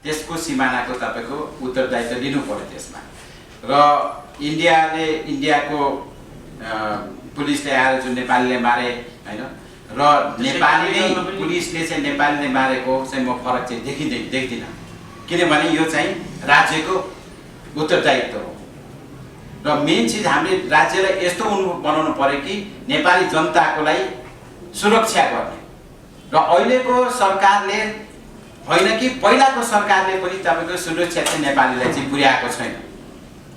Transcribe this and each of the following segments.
त्यसको सिमानाको तपाईको उत्तरदायित्व लिनु पर्यो त्यसमा। र इन्डियाको पुलिसले आएर जुन नेपालीले मारे हैन र नेपालीले पुलिसले चाहिँ नेपालीले मारेको चाहिँ म फरक चाहिँ देख्दिन, किनभने यो चाहिँ राज्यको उत्तरदायित्व हो। र मेन चीज हामीले राज्यलाई यस्तो बनाउनु पर्यो कि नेपाली जनताको लागि सुरक्षा गर्ने। र अहिलेको सरकारले होइन कि पहिलाको सरकारले पनि तपाईको सुरक्षा चाहिँ नेपालीलाई चाहिँ पुर्याएको छैन।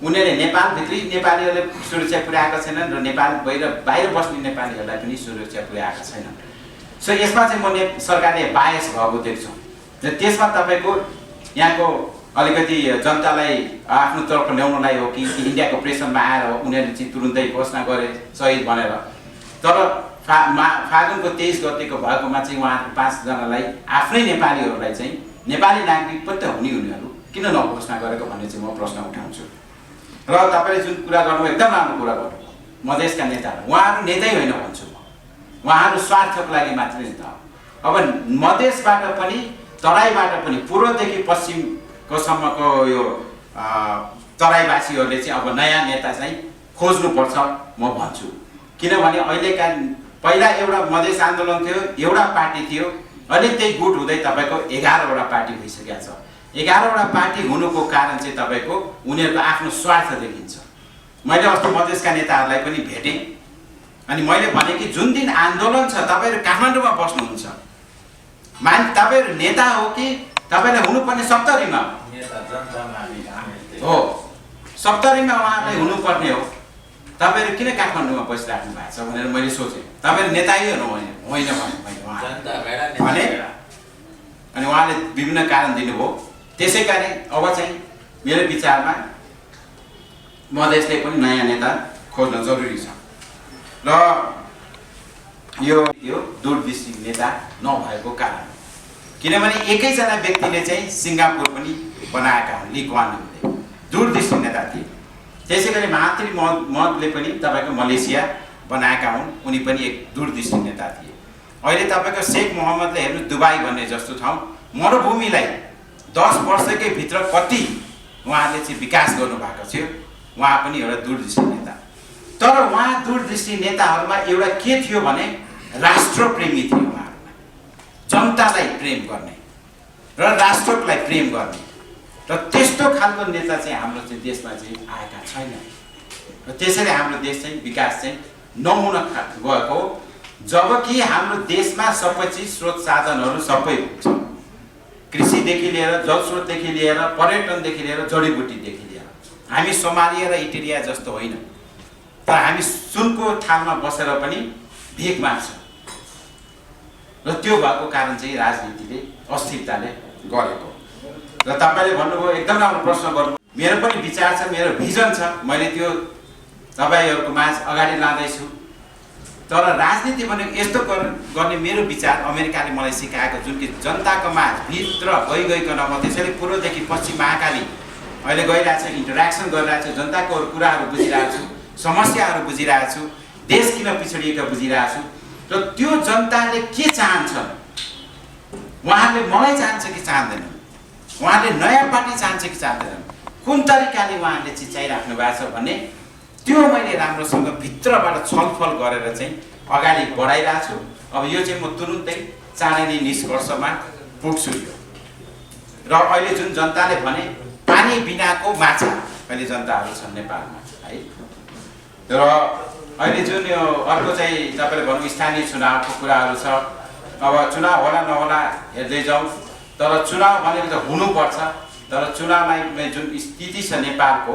उनीहरूले नेपालभित्रै नेपालीहरूले सुरक्षा पुर्याएका छैनन् र नेपाल बाहिर बस्ने नेपालीहरूलाई पनि सुरक्षा पुर्याएका छैनन्। सो यसमा चाहिँ म सरकारले बायस भएको देख्छु र त्यसमा तपाईको यहाँको अलिकति जनतालाई आफ्नो तर्फ ल्याउनलाई हो कि इन्डियाको प्रेसरमा आएर उनीहरूले चाहिँ तुरुन्तै घोषणा गरे शहीद भनेर। तर फागुनको 23 गतेको भएकोमा चाहिँ उहाँहरू 5 जनालाई आफ्नै नेपालीहरूलाई चाहिँ नेपाली नागरिक पनि त हुने उनीहरू किन नघोषणा गरेको भन्ने चाहिँ म प्रश्न उठाउँछु। र तपाईले जुन कुरा गर्नुभयो एकदम राम्रो कुरा गर्नुभयो। मधेसका नेताहरू उहाँहरू नेतै होइन भन्छु म, उहाँहरू स्वार्थको लागि मात्रै नेता हो। अब मधेसबाट पनि तराईबाट पनि पूर्वदेखि पश्चिमको सम्मको यो तराईवासीहरूले चाहिँ अब नयाँ नेता चाहिँ खोज्नुपर्छ म भन्छु। किनभने अहिलेका पहिला एउटा मधेस आन्दोलन थियो, एउटा पार्टी थियो, अहिले त्यही गुट हुँदै तपाईको 11वटा पार्टी भइसकेको छ। 11वटा पार्टी हुनुको कारण चाहिँ तपाईको उनीहरूको आफ्नो स्वार्थ देखिन्छ। मैले अस्ति मधेसका नेताहरूलाई पनि भेटेँ अनि मैले भने कि जुन दिन आन्दोलन छ तपाईहरु काठमाडौँमा बस्नुहुन्छ, तपाईहरु नेता हो कि तपाईलाई हुनुपर्ने सप्तरीमा हो, सप्तरीमा उहाँलाई हुनुपर्ने हो। तपाईहरु किन काठमाडौँमा बसिराख्नु भएको छ भनेर मैले सोचेँ। तपाईहरु नेता होइन भने अनि उहाँले विभिन्न कारण दिनुभयो। त्यसै कारण अब चाहिँ मेरो विचारमा मधेसले पनि नयाँ नेता खोज्न जरुरी छ र यो दूरदृष्टि नेता नभएको कारण, किनभने एकैजना व्यक्तिले चाहिँ सिङ्गापुर पनि बनाएका हुन्, ली क्वान हुँदै दूरदृष्टि नेता थिए। त्यसै गरी महात्री महतले पनि तपाईको मलेसिया बनाएका हुन्, उनी पनि एक दूरदृष्टि नेता थिए। अहिले तपाईको शेख मोहम्मदले हेर्नु दुबई भन्ने जस्तो ठाउँ मरुभूमिलाई 10 वर्षकै भित्र कति उहाँले चाहिँ विकास गर्नुभएको थियो। उहाँ पनि एउटा दूरदृष्टि नेता। तर उहाँ दूरदृष्टि नेताहरूमा एउटा के थियो भने राष्ट्रप्रेमी थियो। उहाँहरूमा जनतालाई प्रेम गर्ने र राष्ट्रलाई प्रेम गर्ने र त्यस्तो खालको नेता चाहिँ हाम्रो चाहिँ देशमा चाहिँ आएका छैन। र त्यसैले हाम्रो देश चाहिँ विकास चाहिँ नहुन गएको, जबकि हाम्रो देशमा सबै चिज स्रोत साधनहरू सबै हुन्छ। कृषिदेखि लिएर जलस्रोतदेखि लिएर पर्यटनदेखि लिएर जडीबुटीदेखि लिएर हामी सोमालिया र इटेरिया जस्तो होइन, तर हामी सुनको थालमा बसेर पनि भिख माग्छौँ। र त्यो भएको कारण चाहिँ राजनीतिले अस्थिरताले गरेको। र तपाईले भन्नुभयो एकदम राम्रो प्रश्न गर्नु। मेरो पनि विचार छ, मेरो भिजन छ, मैले त्यो तपाईहरुको माझ अगाडि लाँदैछु। तर राजनीति भनेको यस्तो गर्ने मेरो विचार अमेरिकाले मलाई सिकाएको, जुन कि जनताको माझ भित्र गइकन म त्यसैले पूर्वदेखि पश्चिम महाकाली अहिले गइरहेको छ, इन्टरेक्सन गरिरहेको छु, जनताको कुराहरू बुझिरहेको छु, समस्याहरू बुझिरहेको छु, देश किन पिछडिएको बुझिरहेको छु। र त्यो जनताले के चाहन्छन्, उहाँहरूले मलाई चाहन्छ कि चाहँदैन, उहाँले नयाँ पार्टी चाहन्छ कि चाहँदैन, कुन तरिकाले उहाँहरूले चिचाइराख्नु भएको छ भन्ने त्यो मैले राम्रोसँग भित्रबाट छलफल गरेर चाहिँ अगाडि बढाइरहेको छु। अब यो चाहिँ म तुरुन्तै चाँडै नै निष्कर्षमा पुग्छु। यो र अहिले जुन जनताले भने पानी बिनाको माछा अहिले जनताहरू छन् नेपालमा है। र अहिले जुन यो अर्को चाहिँ तपाईले भन्नु स्थानीय चुनावको कुराहरू छ। अब चुनाव होला नहोला हेर्दै जाउँ, तर चुनाव भनेको त हुनुपर्छ। तर चुनावमा जुन स्थिति छ नेपालको,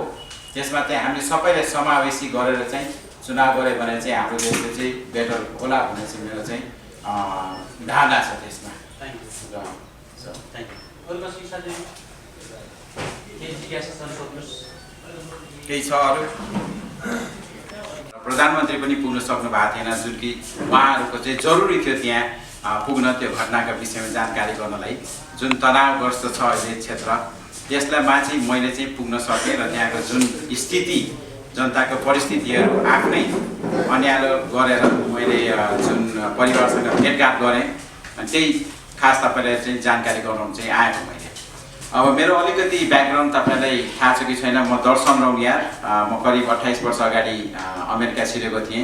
त्यसमा चाहिँ हामीले सबैलाई समावेशी गरेर चाहिँ चुनाव गऱ्यो भने चाहिँ हाम्रो देशले चाहिँ बेटर होला भन्ने चाहिँ मेरो चाहिँ धारणा छ त्यसमा। केही छ अरू? प्रधानमन्त्री पनि पुग्न सक्नु भएको थिएन, जुन कि उहाँहरूको चाहिँ जरुरी थियो त्यहाँ पुग्न, त्यो घटनाका विषयमा जानकारी गर्नलाई। जुन तनावग्रस्त छ अहिले क्षेत्र, त्यसलाई चाहिँ मैले चाहिँ पुग्न सकेँ र त्यहाँको जुन स्थिति, जनताको परिस्थितिहरू आफ्नै अन्यालो गरेर मैले जुन परिवारसँग भेटघाट गरेँ, अनि त्यही खास तपाईँलाई चाहिँ जानकारी गराउनु चाहिँ आएको मैले। अब मेरो अलिकति ब्याकग्राउन्ड तपाईँलाई थाहा छ कि छैन, म दर्शन रौनियार, म करिब 28 वर्ष अगाडि अमेरिका छिरेको थिएँ।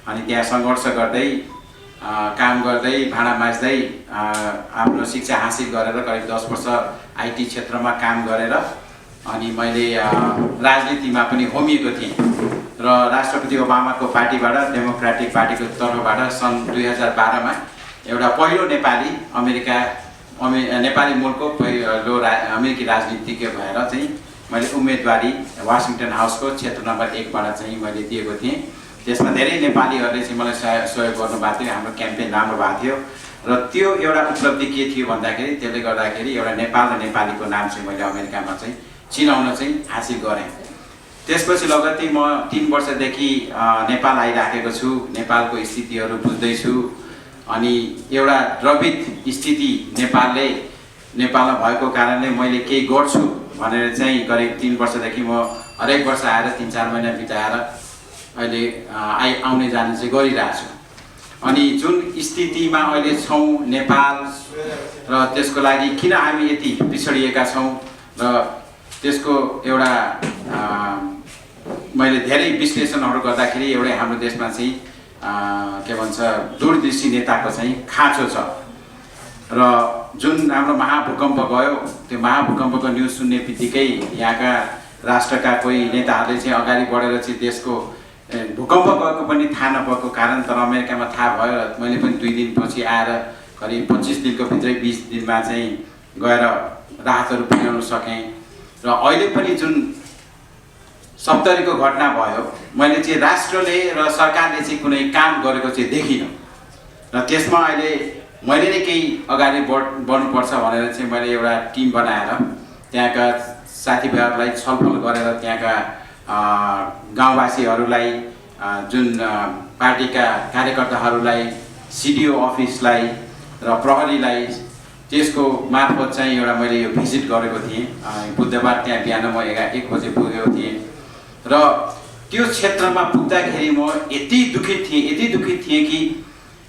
अनि त्यहाँ सङ्घर्ष गर्दै काम गर्दै भाँडा माझ्दै आफ्नो शिक्षा हासिल गरेर करिब 10 वर्ष आइटी क्षेत्रमा काम गरेर अनि मैले राजनीतिमा पनि होमिएको थिएँ र राष्ट्रपति ओबामाको पार्टीबाट, डेमोक्रेटिक पार्टीको तर्फबाट सन् 2012मा एउटा पहिलो नेपाली नेपाली मुलको पहिलो अमेरिकी राजनीतिज्ञ भएर चाहिँ मैले उम्मेदवारी वासिङटन हाउसको क्षेत्र नम्बर 1बाट चाहिँ मैले दिएको थिएँ। त्यसमा धेरै नेपालीहरूले चाहिँ मलाई सहयोग गर्नुभएको थियो। हाम्रो क्याम्पेन राम्रो भएको थियो र त्यो एउटा उपलब्धि के थियो भन्दाखेरि त्यसले गर्दाखेरि एउटा नेपाल र नेपालीको नाम चाहिँ मैले अमेरिकामा चाहिँ चिनाउन चाहिँ हासिल गरेँ। त्यसपछि लगत्तै म 3 वर्षदेखि नेपाल आइराखेको छु, नेपालको स्थितिहरू बुझ्दैछु। अनि एउटा द्रविड स्थिति नेपालमा भएको कारणले मैले केही गर्छु भनेर चाहिँ करिब 3 वर्षदेखि म हरेक वर्ष आएर 3-4 महिना बिताएर अहिले आउने जाने चाहिँ गरिरहेको छु। अनि जुन स्थितिमा अहिले छौँ नेपाल र त्यसको लागि किन हामी यति पिछडिएका छौँ र त्यसको एउटा मैले धेरै विश्लेषणहरू गर्दाखेरि एउटै हाम्रो देशमा चाहिँ के भन्छ दूरदृष्टि नेताको चाहिँ खाँचो छ र जुन हाम्रो महाभूकम्प गयो त्यो महाभूकम्पको न्युज सुन्ने बित्तिकै यहाँका राष्ट्रका कोही नेताहरूले चाहिँ अगाडि बढेर चाहिँ देशको भूकम्प गएको पनि थाहा नभएको कारण तर अमेरिकामा थाहा भयो र मैले पनि 2 दिनपछि आएर करिब 25 दिनको भित्रै 20 दिनमा चाहिँ गएर राहतहरू पुर्याउन सकेँ। र अहिले पनि जुन 70को घटना भयो मैले चाहिँ राष्ट्रले र सरकारले चाहिँ कुनै काम गरेको चाहिँ देखिनँ र त्यसमा अहिले मैले नै केही अगाडि बढ्नुपर्छ भनेर चाहिँ मैले एउटा टिम बनाएर त्यहाँका साथीभाइहरूलाई छलफल गरेर त्यहाँका गाउँवासीहरूलाई, जुन पार्टीका कार्यकर्ताहरूलाई, सिडिओ अफिसलाई र प्रहरीलाई त्यसको मार्फत चाहिँ एउटा मैले यो भिजिट गरेको थिएँ। बुधबार त्यहाँ बिहान म 1 बजे पुगेको थिएँ र त्यो क्षेत्रमा पुग्दाखेरि म यति दुखित थिएँ कि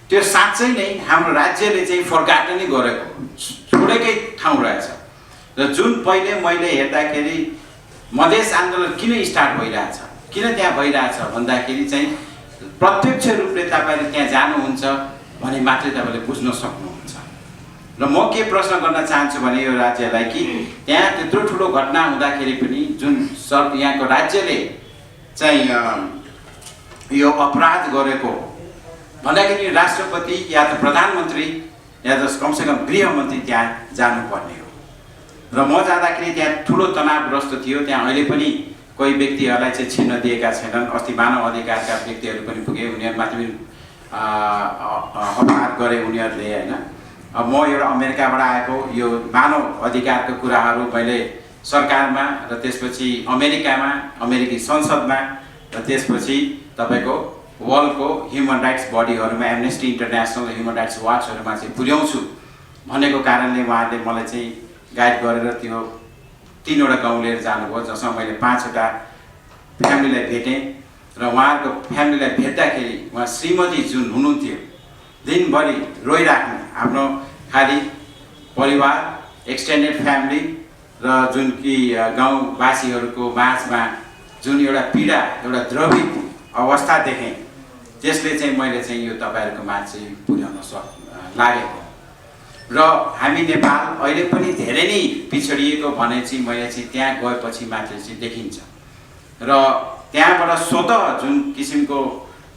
त्यो साँच्चै नै हाम्रो राज्यले चाहिँ फर्काटनै गरेको छोडेकै ठाउँ रहेछ। र जुन पहिले मैले हेर्दाखेरि मधेस आन्दोलन किन स्टार्ट भइरहेछ, किन त्यहाँ भइरहेछ भन्दाखेरि चाहिँ प्रत्यक्ष रूपले तपाईँले त्यहाँ जानुहुन्छ भने मात्रै तपाईँले बुझ्न सक्नुहुन्छ। र म के प्रश्न गर्न चाहन्छु भने यो राज्यलाई कि त्यहाँ त्यत्रो ठुलो घटना हुँदाखेरि पनि जुन यहाँको राज्यले चाहिँ यो अपराध गरेको भन्दाखेरि राष्ट्रपति या त प्रधानमन्त्री या त कमसेकम गृहमन्त्री त्यहाँ जानुपर्ने हो। र म जाँदाखेरि त्यहाँ ठुलो तनावग्रस्त थियो। त्यहाँ अहिले पनि कोही व्यक्तिहरूलाई चाहिँ छिन्न दिएका छैनन्। अस्ति मानव अधिकारका व्यक्तिहरू पनि पुगे, उनीहरूमाथि पनि अपराध गरे उनीहरूले, होइन। अब म एउटा अमेरिकाबाट आएको, यो मानव अधिकारको कुराहरू मैले सरकारमा र त्यसपछि अमेरिकामा, अमेरिकी संसदमा र त्यसपछि तपाईँको वर्ल्डको ह्युमन राइट्स बडीहरूमा, एमनेस्टी इन्टरनेसनल, ह्युमन राइट्स वाचहरूमा चाहिँ पुर्याउँछु भनेको कारणले उहाँहरूले मलाई चाहिँ गाइड गरेर त्यो 3वटा गाउँ लिएर जानुभयो, जसमा मैले 5वटा फ्यामिलीलाई भेटेँ। र उहाँहरूको फ्यामिलीलाई भेट्दाखेरि उहाँ श्रीमती जुन हुनुहुन्थ्यो दिनभरि रोइराख्ने, आफ्नो खालि परिवार, एक्सटेन्डेड फ्यामिली र जुन कि गाउँवासीहरूको माझमा जुन एउटा पीडा, एउटा द्रवित अवस्था देखेँ, त्यसले चाहिँ मैले चाहिँ यो तपाईँहरूको माझ चाहिँ पुर्याउन लागेको। र हामी नेपाल अहिले पनि धेरै नै पिछडिएको भने चाहिँ मैले चाहिँ त्यहाँ गएपछि मात्रै चाहिँ देखिन्छ। र त्यहाँबाट स्वतः जुन किसिमको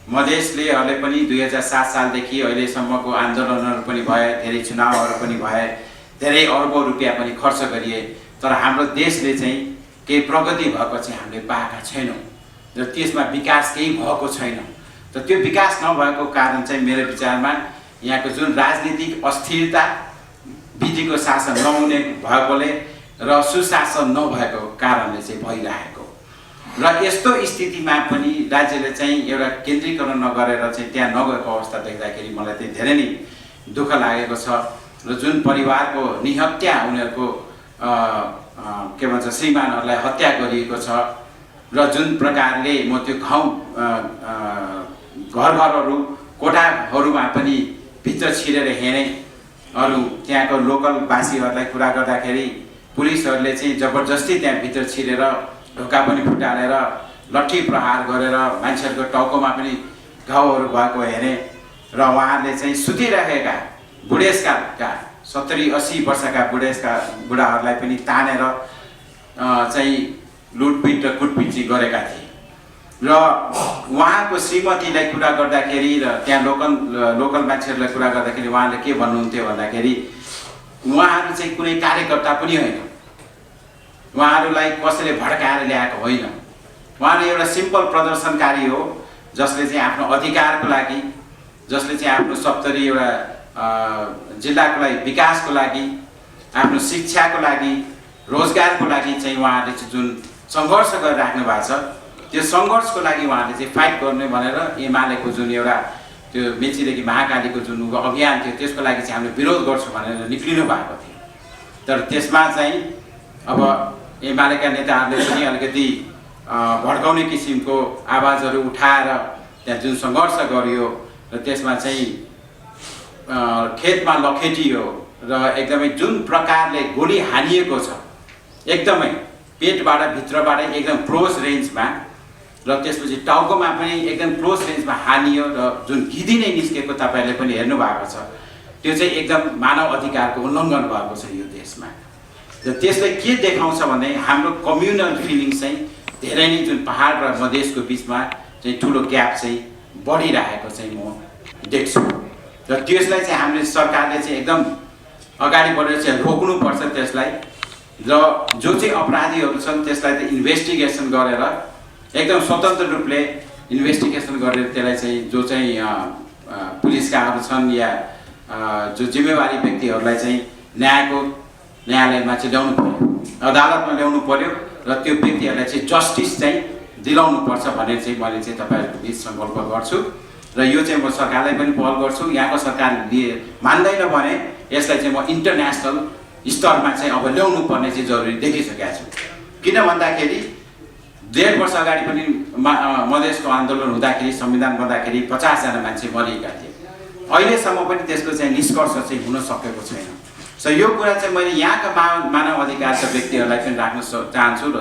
मधेसले अहिले पनि 2007 सालदेखि अहिलेसम्मको आन्दोलनहरू पनि भए, धेरै चुनावहरू पनि भए, धेरै अरबौं रुपियाँ पनि खर्च गरिए, तर हाम्रो देशले चाहिँ केही प्रगति भएको चाहिँ हामीले पाएका छैनौँ र त्यसमा विकास केही भएको छैन। त त्यो विकास नभएको कारण चाहिँ मेरो विचारमा यहाँको जुन राजनीतिक अस्थिरता, विधिको शासन नहुने भएकोले र सुशासन नभएको कारणले चाहिँ भइरहेको। र यस्तो स्थितिमा पनि राज्यले चाहिँ एउटा केन्द्रीकरण नगरेर चाहिँ त्यहाँ नगएको अवस्था देख्दाखेरि मलाई चाहिँ धेरै नै दुःख लागेको छ। र जुन परिवारको निहत्या, उनीहरूको के भन्छ श्रीमानहरूलाई हत्या गरिएको छ र जुन प्रकारले म त्यो घरहरू कोठाहरूमा पनि भित्र छिरेर हेरेँ, अरू त्यहाँको लोकल वासीहरूलाई कुरा गर्दाखेरि पुलिसहरूले चाहिँ जबरजस्ती त्यहाँभित्र छिरेर ढोका पनि फुटालेर लट्ठी प्रहार गरेर मान्छेहरूको टाउकोमा पनि घाउहरू भएको हेरेँ र उहाँहरूले चाहिँ सुतिरहेका बुढेसकालका 70-80 वर्षका बुढाहरूलाई पनि तानेर चाहिँ लुटपिट र कुटपिटी गरेका थिए र उहाँको श्रीमतीलाई कुरा गर्दाखेरि र त्यहाँ लोकल मान्छेहरूलाई कुरा गर्दाखेरि उहाँले के भन्नुहुन्थ्यो भन्दाखेरि उहाँहरू चाहिँ कुनै कार्यकर्ता पनि होइन, उहाँहरूलाई कसैले भड्काएर ल्याएको होइन, उहाँहरू एउटा सिम्पल प्रदर्शनकारी हो जसले चाहिँ आफ्नो अधिकारको लागि, जसले चाहिँ आफ्नो 70 एउटा जिल्लाको लागि विकासको लागि, आफ्नो शिक्षाको लागि, रोजगारको लागि चाहिँ उहाँहरूले चाहिँ जुन सङ्घर्ष गरिराख्नु भएको छ त्यो सङ्घर्षको लागि उहाँहरूले चाहिँ फाइट गर्ने भनेर एमालेको जुन एउटा त्यो मेचीदेखि महाकालीको जुन अभियान थियो त्यसको लागि चाहिँ हामीले विरोध गर्छौँ भनेर निक्लिनु भएको थियो। तर त्यसमा चाहिँ अब एमालेका नेताहरूले पनि अलिकति भड्काउने किसिमको आवाजहरू उठाएर त्यहाँ जुन सङ्घर्ष गरियो र त्यसमा चाहिँ खेतमा लखेटियो र एकदमै जुन प्रकारले गोली हानिएको छ एकदमै पेटबाट भित्रबाट एकदम क्लोज रेन्जमा र त्यसपछि टाउकोमा पनि एकदम क्लोज रेन्जमा हानियो र जुन गिदी नै निस्केको तपाईँहरूले पनि हेर्नु भएको छ त्यो चाहिँ एकदम मानव अधिकारको उल्लङ्घन भएको छ यो देशमा। र त्यसले के देखाउँछ भने हाम्रो कम्युनल फिलिङ्स चाहिँ धेरै नै जुन पहाड र मधेसको बिचमा चाहिँ ठुलो ग्याप चाहिँ बढिरहेको चाहिँ म देख्छु र त्यसलाई चाहिँ हामीले सरकारले चाहिँ एकदम अगाडि बढेर चाहिँ रोक्नुपर्छ त्यसलाई र जो चाहिँ अपराधीहरू छन् त्यसलाई चाहिँ इन्भेस्टिगेसन गरेर एकदम स्वतन्त्र रूपले इन्भेस्टिगेसन गरेर त्यसलाई चाहिँ जो चाहिँ पुलिसकाहरू छन् या जो जिम्मेवारी व्यक्तिहरूलाई चाहिँ न्यायालयमा चाहिँ ल्याउनु पर्यो, अदालतमा ल्याउनु पर्यो र त्यो व्यक्तिहरूलाई चाहिँ जस्टिस चाहिँ दिलाउनु पर्छ भनेर चाहिँ मैले चाहिँ तपाईँहरूको बिच सङ्कल्प गर्छु र यो चाहिँ म सरकारलाई पनि पहल गर्छु। यहाँको सरकारले मान्दैन भने यसलाई चाहिँ म इन्टरनेसनल स्तरमा चाहिँ अब ल्याउनु पर्ने चाहिँ जरुरी देखिसकेको छु। किन भन्दाखेरि 1.5 वर्ष अगाडि पनि मधेसको आन्दोलन हुँदाखेरि संविधान बन्दाखेरि 50 जना मान्छे मरिएका थिए, अहिलेसम्म पनि त्यसको चाहिँ निष्कर्ष चाहिँ हुन सकेको छैन। सो यो कुरा चाहिँ मैले यहाँका मानव अधिकारका व्यक्तिहरूलाई पनि राख्न चाहन्छु र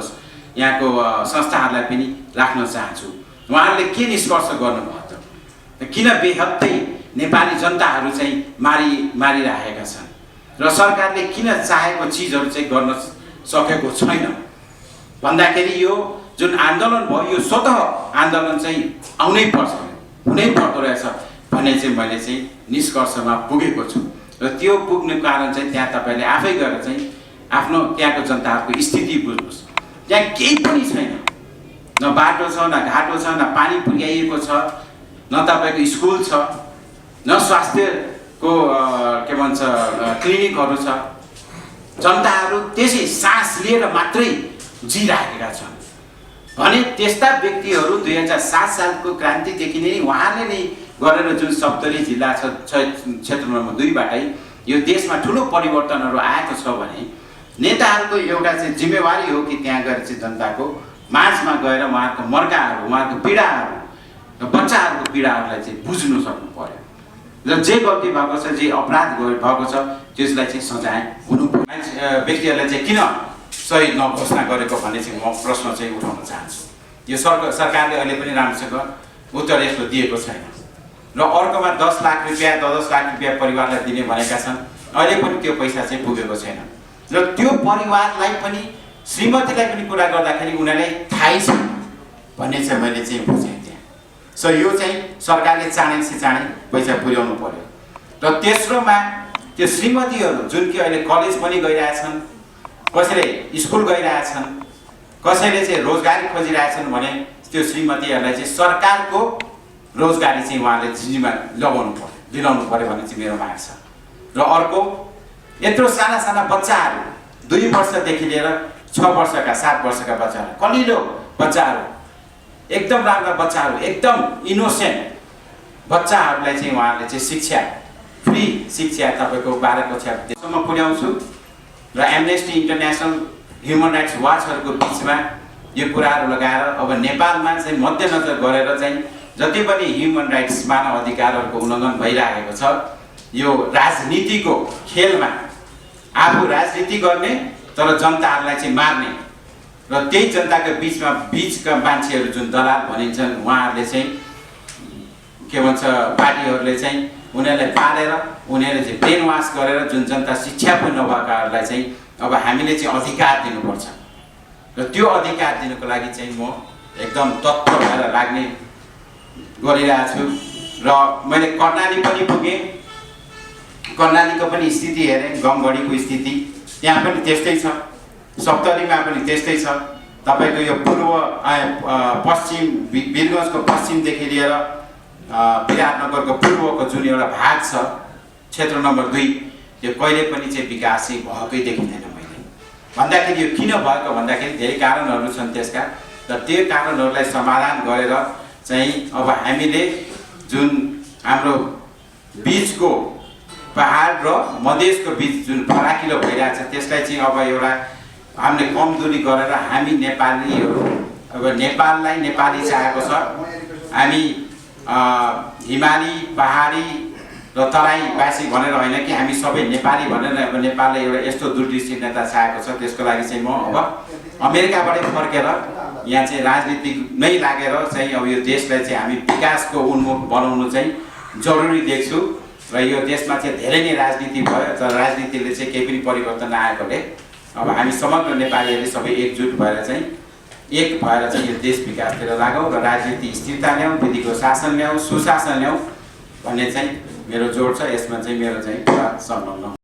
यहाँको संस्थाहरूलाई पनि राख्न चाहन्छु। उहाँहरूले के निष्कर्ष गर्नुभयो त, किन बेहत्तै नेपाली जनताहरू चाहिँ मारिरहेका छन् र सरकारले किन चाहेको चिजहरू चाहिँ गर्न सकेको छैन भन्दाखेरि यो जुन आन्दोलन भयो यो स्वतः आन्दोलन चाहिँ आउनै पर्छ, हुनै पर्दो रहेछ भन्ने चाहिँ मैले चाहिँ निष्कर्षमा पुगेको छु र त्यो पुग्ने कारण चाहिँ त्यहाँ तपाईँले आफै गएर चाहिँ आफ्नो त्यहाँको जनताहरूको स्थिति बुझ्नुहोस्। त्यहाँ केही पनि छैन, न बाटो छ, न घाटो छ, न पानी पुर्याइएको छ, न तपाईँको स्कुल छ, न स्वास्थ्यको के भन्छ क्लिनिकहरू छ। जनताहरू त्यसै सास लिएर मात्रै जिराखेका छन् भने त्यस्ता व्यक्तिहरू 2007 सालको क्रान्तिदेखि नै उहाँले नै गरेर जुन 70 जिल्ला क्षेत्र नम्बर 2 बाटै यो देशमा ठुलो परिवर्तनहरू आएको छ भने नेताहरूको एउटा चाहिँ जिम्मेवारी हो कि त्यहाँ गएर चाहिँ जनताको माझमा गएर उहाँहरूको मर्काहरू, उहाँहरूको पीडाहरू र बच्चाहरूको पीडाहरूलाई चाहिँ बुझ्नु सक्नु पर्यो र जे गल्ती भएको छ, जे अपराध भएको छ त्यसलाई चाहिँ सजाय हुनु पर्यो। व्यक्तिहरूलाई चाहिँ किन सही नघोषणा गरेको भन्ने चाहिँ म प्रश्न चाहिँ उठाउन चाहन्छु। यो सरकारले अहिले पनि राम्रोसँग उत्तर यसको दिएको छैन र अर्कोमा 10 लाख रुपियाँ 10 लाख रुपियाँ परिवारलाई दिने भनेका छन्, अहिले पनि त्यो पैसा चाहिँ पुगेको छैन र त्यो परिवारलाई पनि श्रीमतीलाई पनि कुरा गर्दाखेरि उनीहरूलाई थाहै छैन भन्ने चाहिँ मैले चाहिँ बुझेँ त्यहाँ। सो यो चाहिँ सरकारले चाँडै पैसा पुर्याउनु पर्यो र तेस्रोमा त्यो श्रीमतीहरू जुन कि अहिले कलेज पनि गइरहेछन्, कसैले स्कुल गइरहेछन्, कसैले चाहिँ रोजगारी खोजिरहेछन् भने त्यो श्रीमतीहरूलाई चाहिँ सरकारको रोजगारी चाहिँ उहाँले जिम्मा लगाउनु पर्यो, दिलाउनु पर्यो भन्ने चाहिँ मेरो माग छ। र अर्को यत्रो साना साना बच्चाहरू 2 वर्षदेखि लिएर 6 वर्षका 7 वर्षका बच्चाहरू, कलिलो बच्चाहरू, एकदम राम्रा बच्चाहरू, एकदम इनोसेन्ट बच्चाहरूलाई चाहिँ उहाँहरूले चाहिँ शिक्षा फ्री शिक्षा तपाईँको 12 कक्षासम्म पुर्याउँछु र एमनेस्टी इन्टरनेसनल ह्युमन राइट्स वाचहरूको बिचमा यो कुराहरू लगाएर अब नेपालमा चाहिँ मध्यनजर गरेर चाहिँ जति पनि ह्युमन राइट्स मानव अधिकारहरूको उल्लङ्घन भइरहेको छ यो राजनीतिको खेलमा आफू राजनीति गर्ने तर जनताहरूलाई चाहिँ मार्ने र त्यही जनताको बिचका मान्छेहरू जुन दलाल भनिन्छन् उहाँहरूले चाहिँ के भन्छ पार्टीहरूले चाहिँ उनीहरूलाई पालेर उनीहरूले चाहिँ ब्रेन वास गरेर जुन जनता शिक्षा पनि नभएकाहरूलाई चाहिँ अब हामीले चाहिँ अधिकार दिनुपर्छ र त्यो अधिकार दिनुको लागि चाहिँ म एकदम तत्पर भएर लाग्ने गरिरहेको छु र मैले कर्णाली पनि पुगेँ। कर्णालीको पनि स्थिति हेरेँ, गमगढीको स्थिति त्यहाँ पनि त्यस्तै छ, सप्तरीमा पनि त्यस्तै छ। तपाईको यो पूर्व पश्चिम वीरगञ्जको पश्चिमदेखि लिएर विराटनगरको पूर्वको जुन एउटा भाग छ क्षेत्र नम्बर 2 त्यो कहिले पनि चाहिँ विकासै भएकै देखिँदैन मैले। भन्दाखेरि यो किन भएको भन्दाखेरि धेरै कारणहरू छन् त्यसका, र त्यो कारणहरूलाई समाधान गरेर चाहिँ अब हामीले जुन हाम्रो बिचको पहाड र मधेसको बिच जुन फराकिलो भइरहेछ त्यसलाई चाहिँ अब एउटा हामीले कम दूरी गरेर हामी नेपालीहरू अब नेपाललाई नेपाली चाहेको छ। हामी हिमाली पहाडी र तराईवासी भनेर होइन कि हामी सबै नेपाली भनेर अब नेपाललाई एउटा यस्तो दूरदृष्टि नेता चाहेको छ। त्यसको लागि चाहिँ म अब अमेरिकाबाटै फर्केर यहाँ चाहिँ राजनीति नै लागेर चाहिँ अब यो देशलाई चाहिँ हामी विकासको उन्मुख बनाउनु चाहिँ जरुरी देख्छु। र यो देशमा चाहिँ धेरै नै राजनीति भयो तर राजनीतिले चाहिँ केही पनि परिवर्तन नआएकोले अब हामी समग्र नेपालीहरूले सबै एकजुट भएर चाहिँ एक भएर चाहिँ यो देश विकासतिर लागौँ र राजनीति स्थिरता ल्याउँ, विधिको शासन ल्याउँ, सुशासन ल्याउँ भन्ने चाहिँ मेरो जोड छ। यसमा चाहिँ मेरो चाहिँ पुरा संलग्न